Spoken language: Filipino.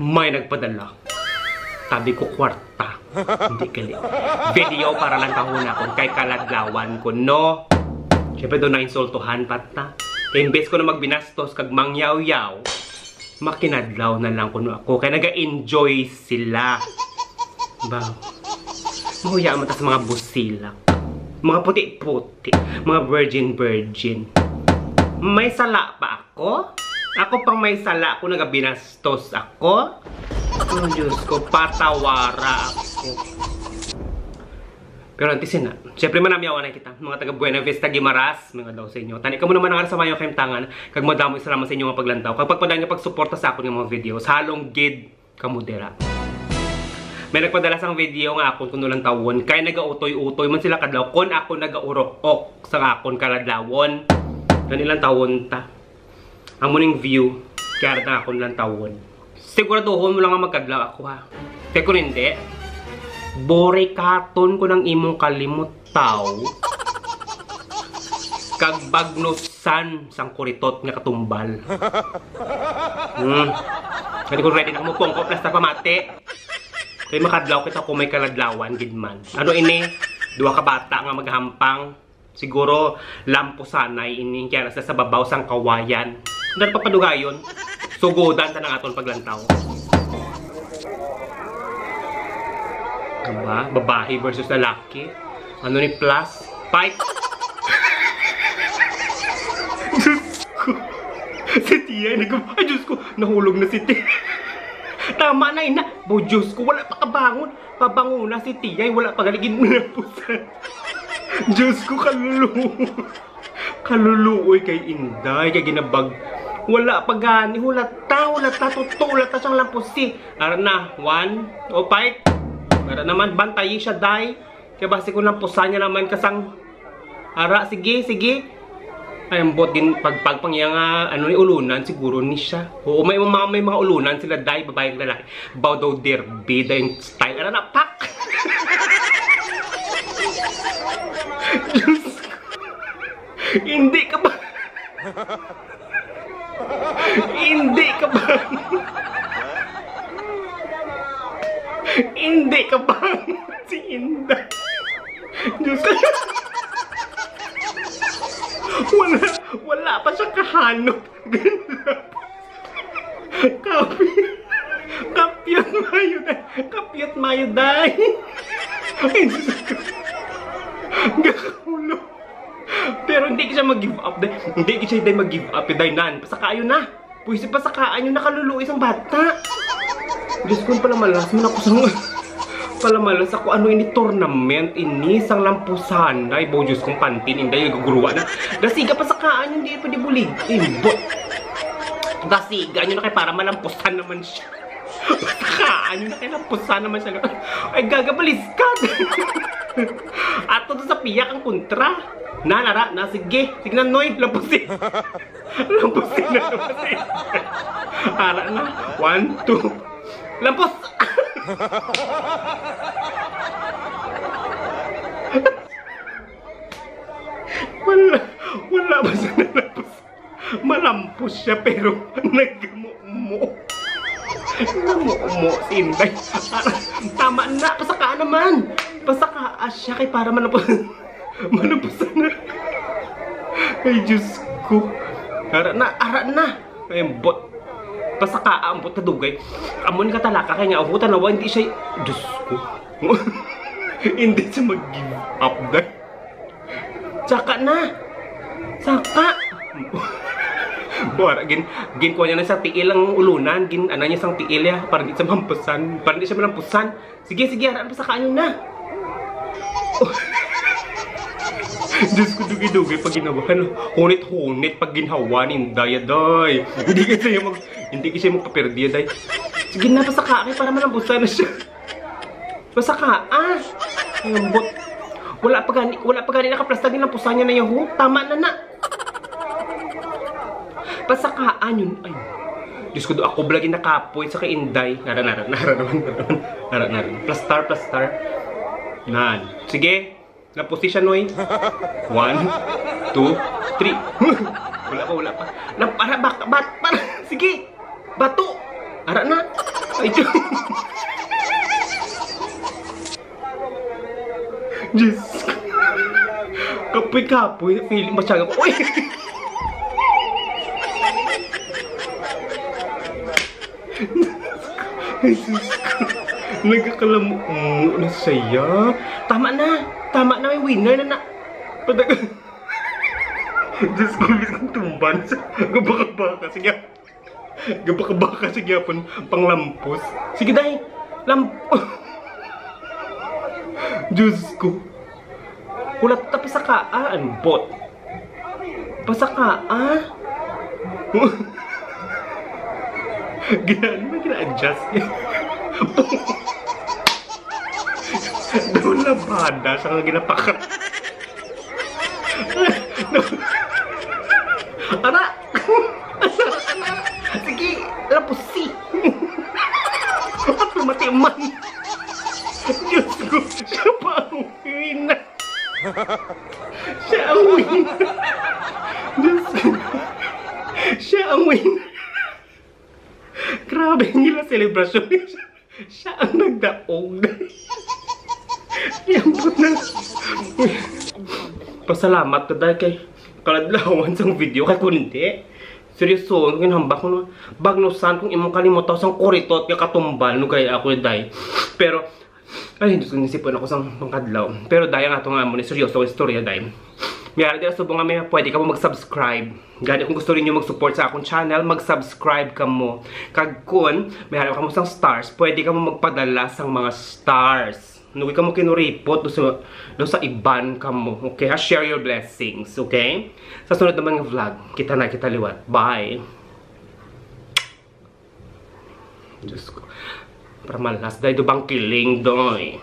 May nagpadala. Sabi ko kwarta. Hindi gali. Video para lang kahuna kung kay kaladlawan ko, no? Siyempre doon na insultuhan pata. Imbes ko na magbinastos kag mangyaw-yaw, makinadlaw na lang kuno ako. Kaya naga-enjoy sila. Ba? Mahuya mo ta sa mga busilak. Mga puti-puti. Mga virgin-virgin. May sala pa ako? Ako pang may sala ako, nagabinastos ako? Oh, Diyos ko, patawara ako. Pero antisin na. Siyempre manamyawan na kita. Mga taga Buena Vista, Guimaras, mga daw sa inyo. Tani ka mo naman ang sa mayo kayong tangan. Kag madamo salamat sa inyo mga paglantaw. Kapag padang nyo pagsuporta sa ako ng mga videos, halong gid kamudera. May nagpadala sang video nga akon kuno lang tawon. Kaya nagautoy-utoy man sila kadlaw. Kon ako nagaurok-ok sa akon kaladlawon. Kanilang tawon ta. Ang muning view, kaya na akon lang tawon. Siguraduhon mo lang nga magkadlaw ako ha. Kaya kung hindi, bore katon ko ng imong kalimot tao. Kag bagnosan sang kuritot nga katumbal. Hindi ko ready na mo pongko plus na pamati. Kaya makadlaw kita kung may kaladlawan, gidman. Ano ini? Dua ka bata nga maghampang. Siguro, lampo sanay ini. Kaya nasa sa babaw sang kawayan. Dahil papadugayon, sugodan sa nang aton paglantaw. Aba, babae versus lalaki. Ano ni plus? Fight! Diyos ko! Si Tia, ay Diyos ko, nahulog na si Tia. Tama na ina. Bo, Diyos ko, wala pa kabangon. Pabangon na si Tia, wala pa galigin mo na pusan. Diyos ko, kaluluoy. Kaluluoy kay Inday, kay ginabag. Wala pa gani, hulata, totoo, hulata siyang lampusi. Ara na, 1, o fight. Ara naman, bantayin siya, day. Kaya basi ko lampusan niya naman kasang. Ara, sige, sige. Ay, ang bot din, pagpang niya nga, ano ni ulunan, siguro ni siya. Oo, may mga ulunan sila, day, babae at lalaki. Bow daw derby, day yung style. Ara na, pak! Diyos ko. Hindi ka ba? Hindi ka ba? Hindi ka ba? Si Inday. Diyos ko. Wala pa siya kahanap. Kapyat mayo day. Kapyat mayo day. Ay, Diyos ko. Gakahulo. Pero hindi siya mag-give up day. Hindi siya mag-give up day nan. Pasakaayo na. Pwede pasakaayo na kaluluoy isang bata. Diyos ko pala malas man ako sa palamalas ako ano ini tournament ini sang lampusan ay bo Diyos kong pantin inday guguruwa na. Dasiga pasakaan hindi pwede bulig. Imbot. Dasiga nyo na kay para malampusan naman siya. Pasakaan nyo na kay lampusan naman siya. Ay gagabalis ka. Ato to sa piyak ang kontra. Nara, na sige. Sige na noy, lampusin. Lampusin na lampusin. Ara na. 1, 2. Lampus. Wala ba siya nalampus? Malampus siya pero nagmumo. Namumo si Inday. Tama na, pasakaan naman. Pasakaan siya kay para malampusan na. Ay Diyos ko. Ara na. Ay bot. Pasakaan po tadugay. Amon ka talaka kaya nga abutan na hindi siya. Diyos ko. Hindi siya mag-give up na. Saka na. Saka. Buwara, gin ko niya na sa tiil ang ulunan. Ano niya sang tiil ya. Para hindi siya mampusan. Para hindi siya malampusan. Sige, haraan pasakaan nyo na. Diyos ko dugi-dugi pag ginawahan. Hunit-hunit pag ginhawan. Inday. Hindi kasi magpaperdi, day. Sige na, pasaka para malampusan na siya. Pasaka, Ayun, bot. Wala pa gani nakaplastag din lampusan niya na yung tama na. Pasakaan yun. Ay, Diyos ko, ako blagi nakapoy sa kay Inday. Nara naman. Plastar. Nan. Sige. Lampusi siya, Noy. 1, 2, 3. Wala pa. Para. Sige. Bato. Ara na. Ay, Diyos ko. Kapoy-kapoy. Feeling masyado ko. Uy! Ay, Diyos ko. Nagkakalamu na saya. Tama na. Tama na. May winner na na. Diyos ko, bis kong tumban. Gabaka-baka. Sige. Gabaka-baka. Sige, panglampos. Sige, dahil. Lampos. Diyos ko. Ulat tapi sa kaan. Bot. Pasakaan. Gina-adjust niya. Daw labada sa kang ginapakat. Ara! Sige, lapusi. At lumatiman. Diyos ko, siya pa ang win. Siya ang win. Diyos ko. Siya ang win. Grabe nila celebration. Siya ang nagdaog. Yan po na. Pasalamat ka dahil kay kaladlawan sa video kay kundi. Seryoso, ginhambak ko bagnosan kung imong kalimutan sang kuritot kay katumbal no kay ako dai. Pero ay hindi ko nisipon ako sang pangkadlaw. Pero dai nga to nga mo ni seryoso istorya dai. Mayroon din subong nga may pwede ka mo mag-subscribe. Gani kung gusto rin nyo mag-support sa akong channel, mag-subscribe ka mo. Kag kun, mayroon ka mo sang stars, pwede ka mo magpadala sang mga stars. Nugi ka mo kinuripot do sa iban ka mo. Okay ha? Share your blessings. Okay? Sa sunod naman ng vlog, kita na, kita liwat. Bye! Diyos ko. Para malas, dahil do bang kiling doy.